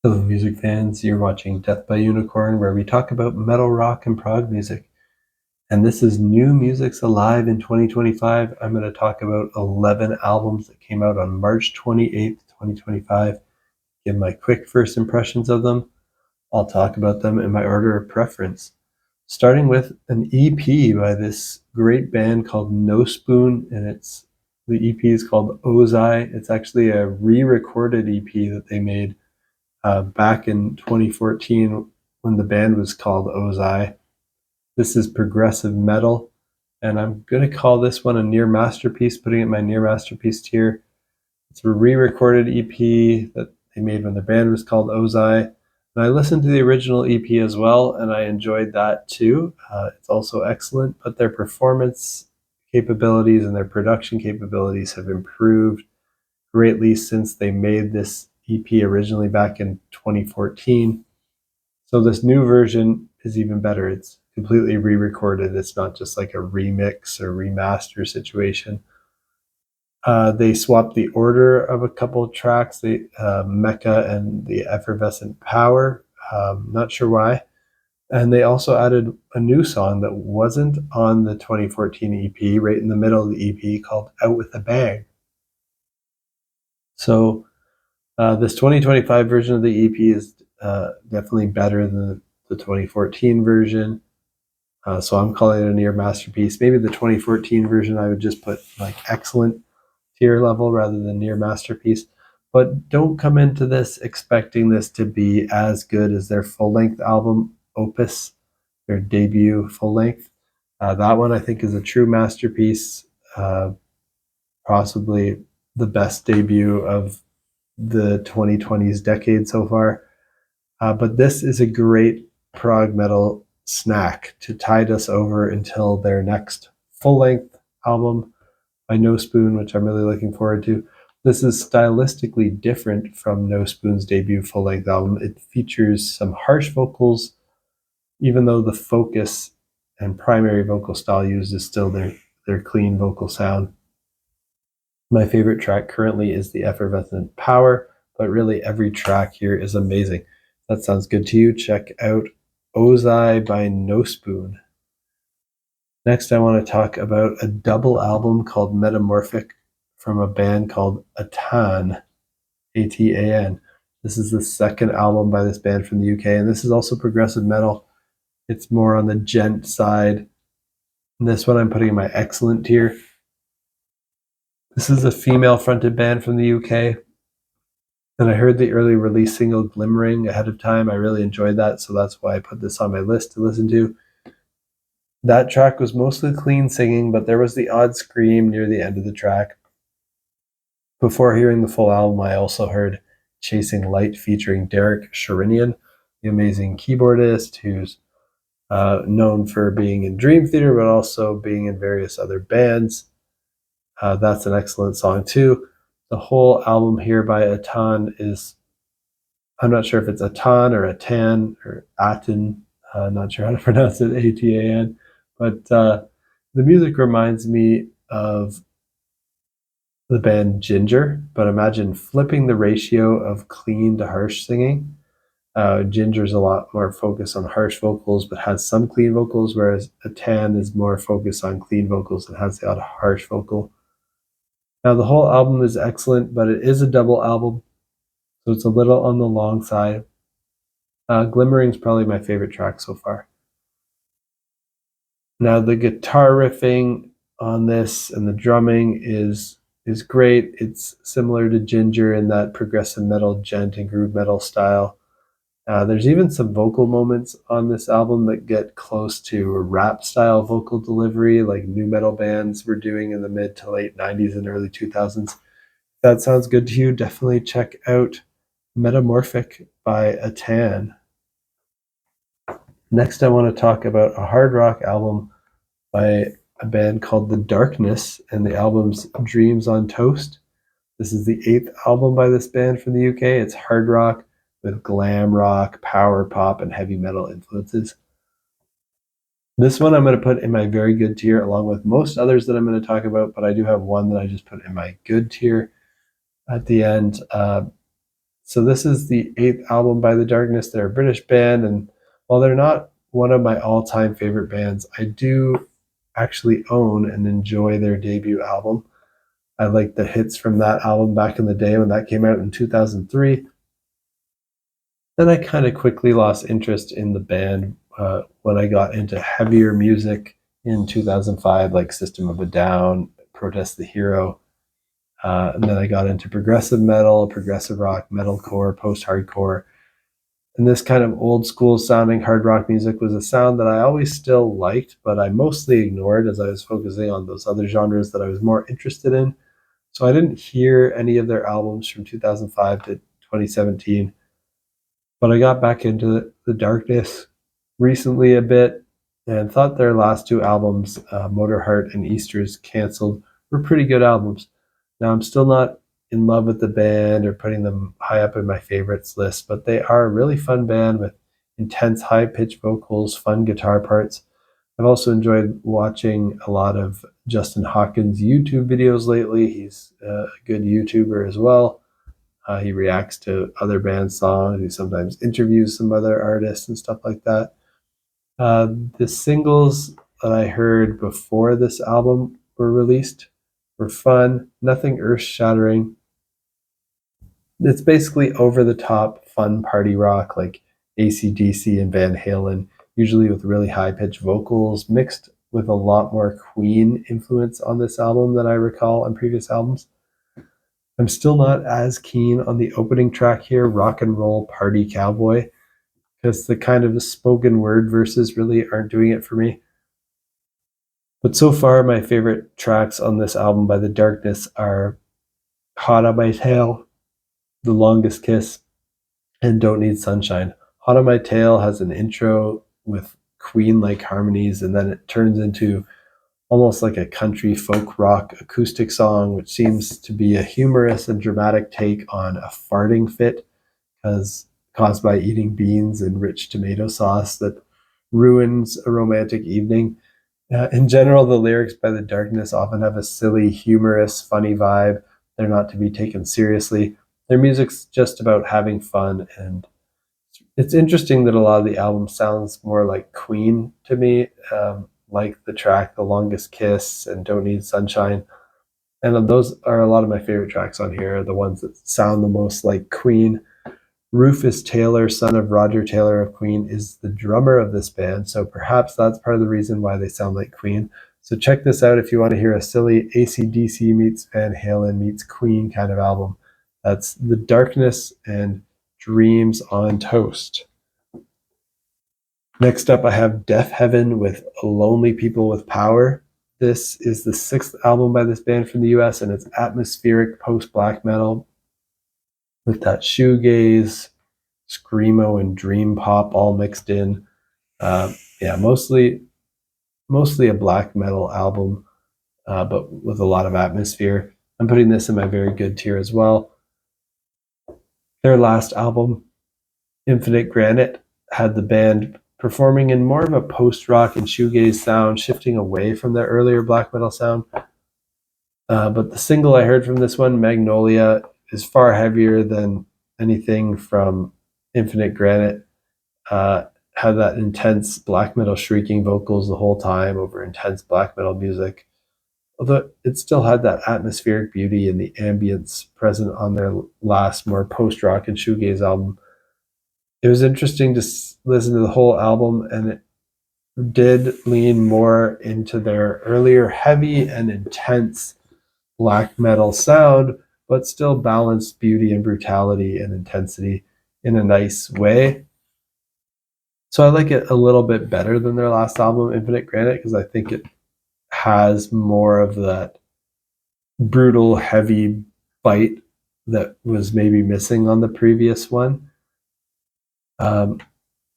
Hello music fans, you're watching Death by Unicorn, where we talk about metal, rock, and prog music. And this is New Music's Alive in 2025. I'm going to talk about 11 albums that came out on March 28th, 2025. Give my quick first impressions of them. I'll talk about them in my order of preference. Starting with an EP by this great band called Nospun, and the EP is called Ozai. It's actually a re-recorded EP that they made back in 2014 when the band was called Ozai. This is progressive metal, and I'm going to call this one a near masterpiece, putting it in my near masterpiece tier. It's a re-recorded EP that they made when the band was called Ozai. And I listened to the original EP as well, and I enjoyed that too. It's also excellent, but their performance capabilities and their production capabilities have improved greatly since they made this EP originally back in 2014. So this new version is even better. It's completely re-recorded. It's not just like a remix or remaster situation. They swapped the order of a couple of tracks, the Mecha and the Effervescent Power. Not sure why. And they also added a new song that wasn't on the 2014 EP, right in the middle of the EP, called Out With a Bang. So this 2025 version of the EP is definitely better than the 2014 version. So I'm calling it a near masterpiece. Maybe the 2014 version I would just put like excellent tier level rather than near masterpiece. But don't come into this expecting this to be as good as their full-length album, Opus, their debut full-length. That one I think is a true masterpiece, possibly the best debut of the 2020s decade so far. But this is a great prog metal snack to tide us over until their next full-length album by Nospun, which I'm really looking forward to. This is stylistically different from Nospun's debut full-length album. It features some harsh vocals, even though the focus and primary vocal style used is still their clean vocal sound. My favorite track currently is the Effervescent Power, but really every track here is amazing. If that sounds good to you, check out Ozai by Nospun. Next, I want to talk about a double album called Metamorphic from a band called Atan, A-T-A-N. This is the second album by this band from the UK, and this is also progressive metal. It's more on the gent side. And this one I'm putting in my excellent tier. This is a female-fronted band from the UK, and I heard the early release single Glimmering ahead of time. I really enjoyed that, so that's why I put this on my list to listen to. That track was mostly clean singing, but there was the odd scream near the end of the track. Before hearing the full album, I also heard Chasing Light featuring Derek Sherinian, the amazing keyboardist who's known for being in Dream Theater, but also being in various other bands. That's an excellent song too. The whole album here by Atan is, I'm not sure if it's Atan or Atan or Atan, not sure how to pronounce it, A-T-A-N, but the music reminds me of the band Ginger, but imagine flipping the ratio of clean to harsh singing. Ginger's a lot more focused on harsh vocals, but has some clean vocals, whereas Atan is more focused on clean vocals and has the odd harsh vocal. Now, the whole album is excellent, but it is a double album, so it's a little on the long side. Glimmering is probably my favorite track so far. Now, the guitar riffing on this and the drumming is great. It's similar to Ginger in that progressive metal, gent, and groove metal style. There's even some vocal moments on this album that get close to a rap style vocal delivery like nu metal bands were doing in the mid to late 90s and early 2000s. If that sounds good to you, definitely check out Metamorphic by Atan. Next, I want to talk about a hard rock album by a band called The Darkness, and the album's Dreams on Toast. This is the 8th album by this band from the UK. It's hard rock with glam rock, power pop, and heavy metal influences. This one I'm going to put in my very good tier, along with most others that I'm going to talk about, but I do have one that I just put in my good tier at the end. So this is the 8th album by The Darkness. They're a British band, and while they're not one of my all-time favorite bands, I do actually own and enjoy their debut album. I like the hits from that album back in the day when that came out in 2003. Then I kind of quickly lost interest in the band when I got into heavier music in 2005, like System of a Down, Protest the Hero. And then I got into progressive metal, progressive rock, metalcore, post-hardcore. And this kind of old school sounding hard rock music was a sound that I always still liked, but I mostly ignored as I was focusing on those other genres that I was more interested in. So I didn't hear any of their albums from 2005 to 2017. But I got back into The Darkness recently a bit and thought their last 2 albums, Motorheart and Easter's Cancelled, were pretty good albums. Now, I'm still not in love with the band or putting them high up in my favorites list, but they are a really fun band with intense high-pitched vocals, fun guitar parts. I've also enjoyed watching a lot of Justin Hawkins' YouTube videos lately. He's a good YouTuber as well. He reacts to other band songs. He sometimes interviews some other artists and stuff like that. The singles that I heard before this album were released were fun, nothing earth-shattering. It's basically over-the-top fun party rock like AC/DC and Van Halen, usually with really high-pitched vocals, mixed with a lot more Queen influence on this album than I recall on previous albums. I'm still not as keen on the opening track here, Rock and Roll Party Cowboy, because the kind of spoken word verses really aren't doing it for me. But so far, my favorite tracks on this album by The Darkness are Hot on My Tail, The Longest Kiss, and Don't Need Sunshine. Hot on My Tail has an intro with Queen-like harmonies, and then it turns into almost like a country folk rock acoustic song, which seems to be a humorous and dramatic take on a farting fit caused by eating beans and rich tomato sauce that ruins a romantic evening. In general, the lyrics by The Darkness often have a silly, humorous, funny vibe. They're not to be taken seriously. Their music's just about having fun, and it's interesting that a lot of the album sounds more like Queen to me, like the track The Longest Kiss and Don't Need Sunshine. And those are a lot of my favorite tracks on here, the ones that sound the most like Queen. Rufus Taylor, son of Roger Taylor of Queen, is the drummer of this band, so perhaps that's part of the reason why they sound like Queen. So check this out if you want to hear a silly AC/DC meets Van Halen meets Queen kind of album. That's The Darkness and Dreams on Toast. Next up, I have Deafheaven with Lonely People with Power. This is the 6th album by this band from the US, and it's atmospheric post-black metal with that shoegaze, screamo, and dream pop all mixed in. Yeah, mostly a black metal album, but with a lot of atmosphere. I'm putting this in my very good tier as well. Their last album, Infinite Granite, had the band performing in more of a post-rock and shoegaze sound, shifting away from their earlier black metal sound. But the single I heard from this one, Magnolia, is far heavier than anything from Infinite Granite. Had that intense black metal shrieking vocals the whole time over intense black metal music. Although it still had that atmospheric beauty and the ambience present on their last more post-rock and shoegaze album. It was interesting to listen to the whole album, and it did lean more into their earlier heavy and intense black metal sound, but still balanced beauty and brutality and intensity in a nice way. So I like it a little bit better than their last album, Infinite Granite, because I think it has more of that brutal, heavy bite that was maybe missing on the previous one.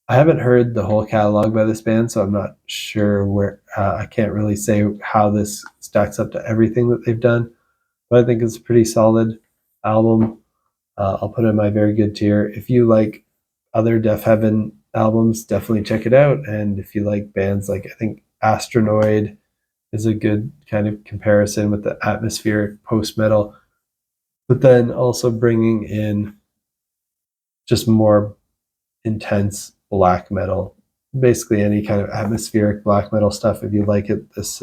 I haven't heard the whole catalog by this band, so I'm not sure where. I can't really say how this stacks up to everything that they've done, but I think it's a pretty solid album. I'll put it in my very good tier. If you like other Deafheaven albums, definitely check it out. And if you like bands like, I think Astronoid is a good kind of comparison with the atmospheric post-metal, but then also bringing in just more intense black metal. Basically any kind of atmospheric black metal stuff. If you like it, this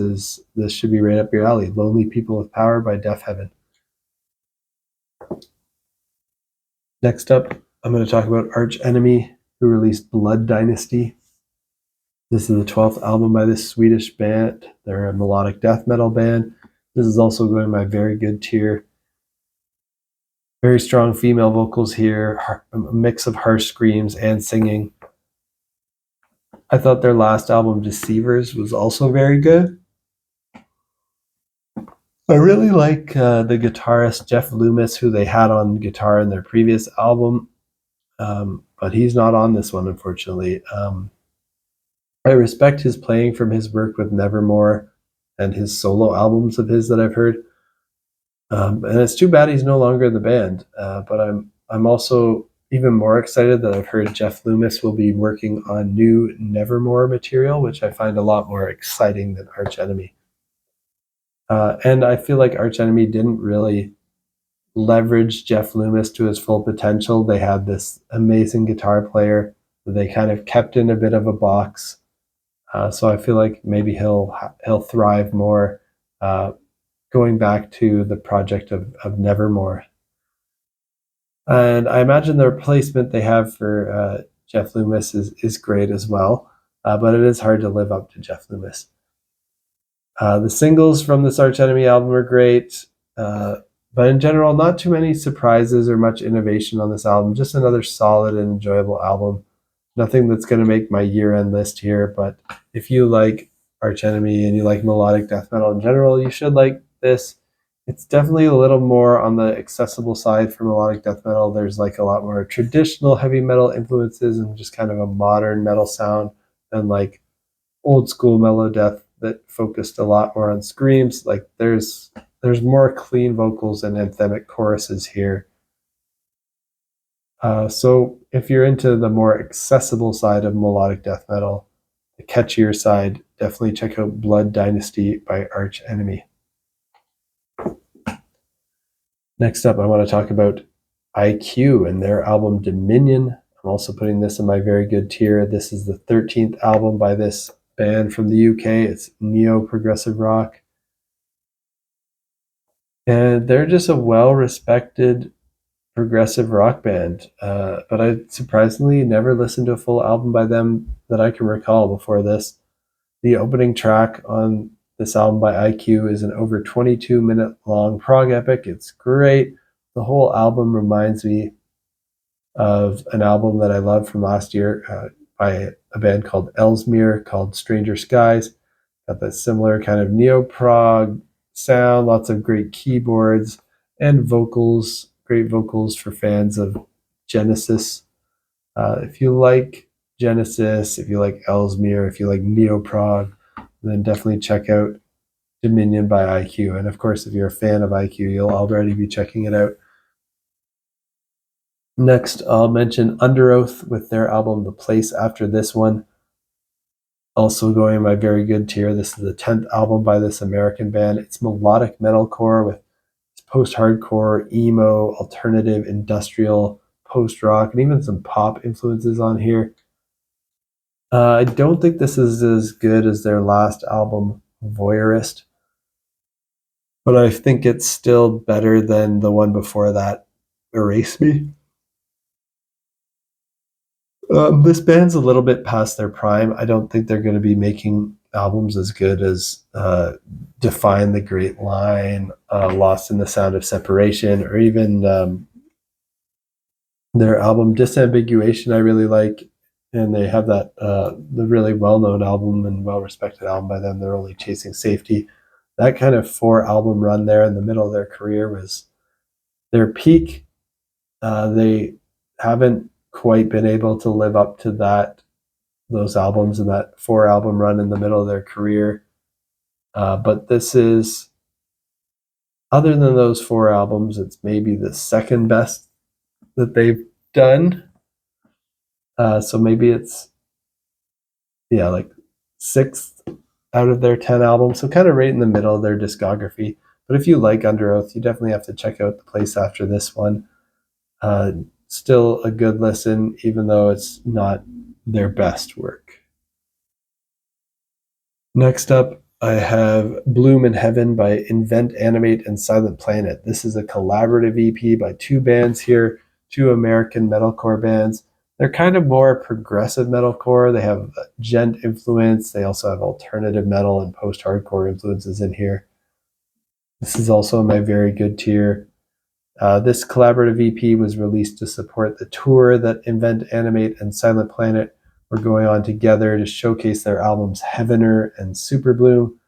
should be right up your alley. Lonely People with Power by Deafheaven. Next up, I'm going to talk about Arch Enemy, who released Blood Dynasty. This is the 12th album by this Swedish band. They're a melodic death metal band. This is also going my very good tier. Very strong female vocals here, a mix of harsh screams and singing. I thought their last album, Deceivers, was also very good. I really like the guitarist Jeff Loomis, who they had on guitar in their previous album, but he's not on this one, unfortunately. I respect his playing from his work with Nevermore and his solo albums of his that I've heard. And it's too bad he's no longer in the band. But I'm also even more excited that I've heard Jeff Loomis will be working on new Nevermore material, which I find a lot more exciting than Arch Enemy. And I feel like Arch Enemy didn't really leverage Jeff Loomis to his full potential. They had this amazing guitar player that they kind of kept in a bit of a box. So I feel like maybe he'll thrive more going back to the project of Nevermore. And I imagine the replacement they have for Jeff Loomis is great as well, but it is hard to live up to Jeff Loomis. The singles from this Arch Enemy album are great, but in general, not too many surprises or much innovation on this album. Just another solid and enjoyable album. Nothing that's going to make my year-end list here, but if you like Arch Enemy and you like melodic death metal in general, you should like this. It's definitely a little more on the accessible side for melodic death metal. There's like a lot more traditional heavy metal influences and just kind of a modern metal sound than like old school mellow death that focused a lot more on screams. Like there's more clean vocals and anthemic choruses here. So if you're into the more accessible side of melodic death metal, the catchier side, definitely check out Blood Dynasty by Arch Enemy. Next up, I want to talk about IQ and their album Dominion. I'm also putting this in my very good tier. This is the 13th album by this band from the UK. It's neo-progressive rock. And they're just a well-respected progressive rock band. But I surprisingly never listened to a full album by them that I can recall before this. The opening track on this album by IQ is an over 22-minute long prog epic. It's great. The whole album reminds me of an album that I loved from last year by a band called Ellesmere called Stranger Skies. Got that similar kind of neo-prog sound, lots of great keyboards and vocals, great vocals for fans of Genesis. If you like Genesis, if you like Ellesmere, if you like neo-prog, then definitely check out Dominion by IQ. And of course, if you're a fan of IQ, you'll already be checking it out. Next, I'll mention Underoath with their album The Place After This One. Also going in my very good tier. This is the 10th album by this American band. It's melodic metalcore with post-hardcore, emo, alternative, industrial, post-rock, and even some pop influences on here. I don't think this is as good as their last album, Voyeurist, but I think it's still better than the one before that, Erase Me. This band's a little bit past their prime. I don't think they're going to be making albums as good as Define the Great Line, Lost in the Sound of Separation, or even their album Disambiguation I really like. And they have that the really well-known album and well-respected album by them, They're Only Chasing Safety. That kind of 4-album run there in the middle of their career was their peak. They haven't quite been able to live up to those albums and that 4-album run in the middle of their career. But this is, other than those 4 albums, it's maybe the second best that they've done. So maybe it's, like 6th out of their 10 albums. So kind of right in the middle of their discography. But if you like Underoath, you definitely have to check out The Place After This One. still a good listen, even though it's not their best work. Next up, I have Bloom in Heaven by Invent, Animate, and Silent Planet. This is a collaborative EP by two bands here, two American metalcore bands. They're kind of more progressive metalcore. They have gent influence. They also have alternative metal and post-hardcore influences in here. This is also in my very good tier. This collaborative EP was released to support the tour that Invent, Animate, and Silent Planet were going on together to showcase their albums Heavener and Super Bloom.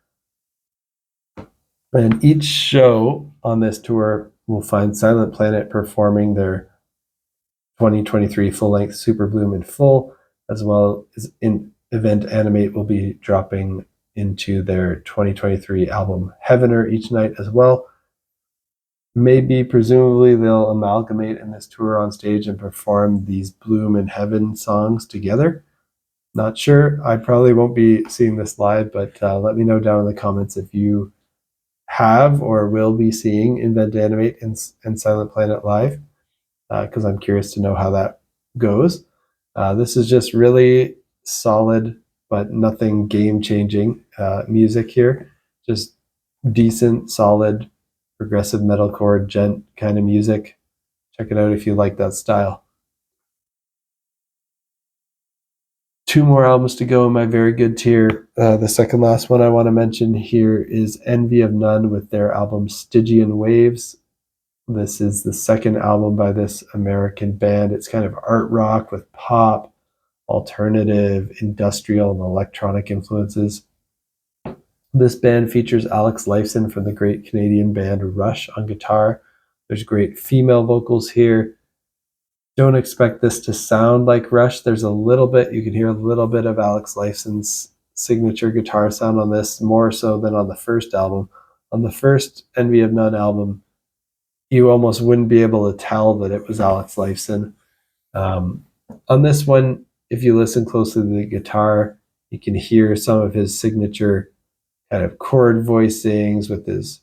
And each show on this tour will find Silent Planet performing their 2023 full-length Super Bloom in full, as well as Invent, Animate will be dropping into their 2023 album Heavener each night as well. Maybe, presumably, they'll amalgamate in this tour on stage and perform these Bloom in Heaven songs together. Not sure. I probably won't be seeing this live, but let me know down in the comments if you have or will be seeing Invent, Animate, and Silent Planet live, because I'm curious to know how that goes. This is just really solid, but nothing game-changing music here. Just decent, solid, progressive metalcore, gent kind of music. Check it out if you like that style. Two more albums to go in my very good tier. The second last one I want to mention here is Envy of None with their album Stygian Waves. This is the second album by this American band. It's kind of art rock with pop, alternative, industrial, and electronic influences. This band features Alex Lifeson from the great Canadian band Rush on guitar. There's great female vocals here. Don't expect this to sound like Rush. There's a little bit, you can hear a little bit of Alex Lifeson's signature guitar sound on this, more so than on the first album. On the first Envy of None album, you almost wouldn't be able to tell that it was Alex Lifeson. On this one, if you listen closely to the guitar, you can hear some of his signature kind of chord voicings with his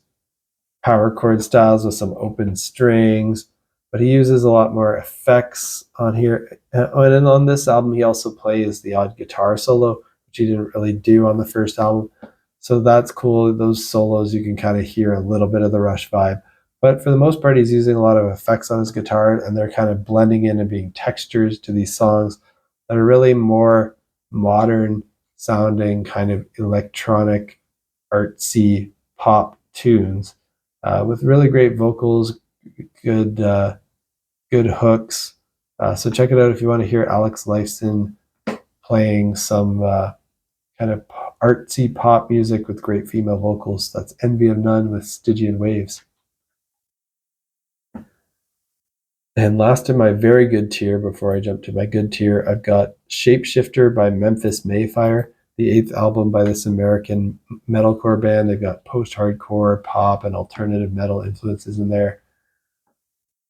power chord styles with some open strings, but he uses a lot more effects on here. And on this album, he also plays the odd guitar solo, which he didn't really do on the first album. So that's cool. Those solos, you can kind of hear a little bit of the Rush vibe. But for the most part, he's using a lot of effects on his guitar, and they're kind of blending in and being textures to these songs that are really more modern sounding, kind of electronic, artsy pop tunes with really great vocals, good hooks. So check it out if you want to hear Alex Lifeson playing some kind of artsy pop music with great female vocals. That's Envy of None with Stygian Waves. And last in my very good tier, before I jump to my good tier, I've got Shapeshifter by Memphis Mayfire, the 8th album by this American metalcore band. They've got post-hardcore, pop, and alternative metal influences in there.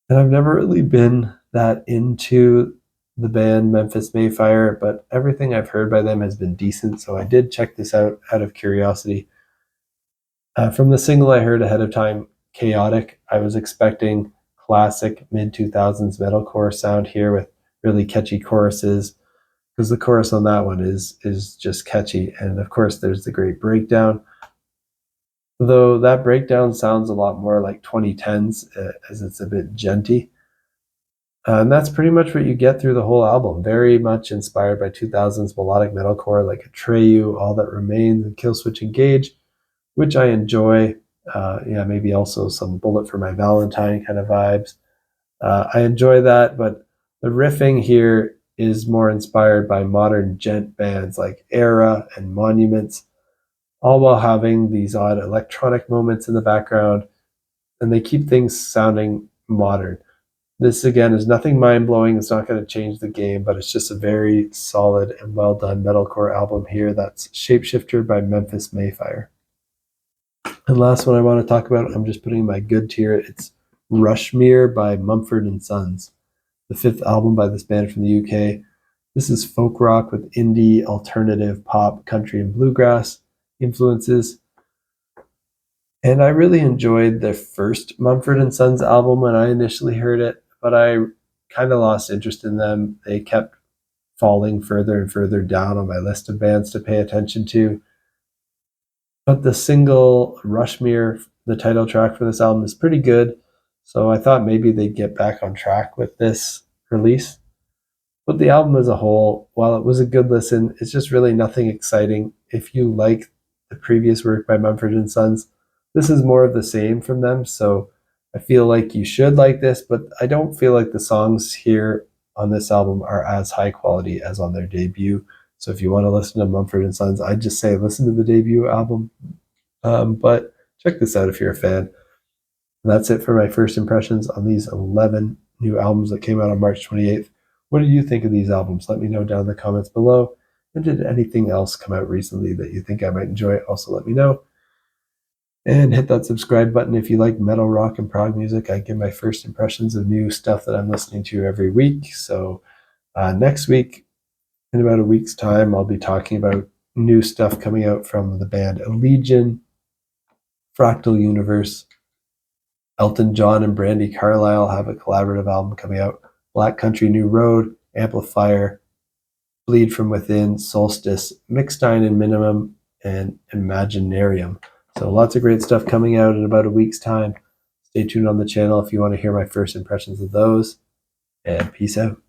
And I've never really been that into the band Memphis Mayfire, but everything I've heard by them has been decent, so I did check this out of curiosity. From the single I heard ahead of time, Chaotic, I was expecting classic mid-2000s metalcore sound here with really catchy choruses, because the chorus on that one is just catchy. And of course, there's the great breakdown, though that breakdown sounds a lot more like 2010s as it's a bit genty. And that's pretty much what you get through the whole album. Very much inspired by 2000s melodic metalcore like Atreyu, All That Remains, and Killswitch Engage, which I enjoy. Maybe also some Bullet for My Valentine kind of vibes. I enjoy that, but the riffing here is more inspired by modern gent bands like Era and Monuments, all while having these odd electronic moments in the background, and they keep things sounding modern. This, again, is nothing mind-blowing. It's not going to change the game, but it's just a very solid and well-done metalcore album here. That's Shapeshifter by Memphis Mayfire. And last one I want to talk about, I'm just putting in my good tier. It's Rushmere by Mumford and Sons, the 5th album by this band from the UK. This is folk rock with indie, alternative, pop, country, and bluegrass influences. And I really enjoyed the first Mumford and Sons album when I initially heard it, but I kind of lost interest in them. They kept falling further and further down on my list of bands to pay attention to. But the single Rushmere, the title track for this album, is pretty good. So I thought maybe they'd get back on track with this release. But the album as a whole, while it was a good listen, it's just really nothing exciting. If you like the previous work by Mumford and Sons, this is more of the same from them. So I feel like you should like this, but I don't feel like the songs here on this album are as high quality as on their debut. So if you want to listen to Mumford and Sons, I'd just say listen to the debut album. But check this out if you're a fan. And that's it for my first impressions on these 11 new albums that came out on March 28th. What did you think of these albums? Let me know down in the comments below. And did anything else come out recently that you think I might enjoy? Also let me know. And hit that subscribe button if you like metal, rock, and prog music. I give my first impressions of new stuff that I'm listening to every week. So next week, in about a week's time, I'll be talking about new stuff coming out from the band Legion, Fractal Universe. Elton John and Brandy Carlisle have a collaborative album coming out. Black Country New Road, Amplifier, Bleed From Within, Solstice, Mixstein and Minimum, and Imaginarium. So lots of great stuff coming out in about a week's time. Stay tuned on the channel if you want to hear my first impressions of those. And peace out.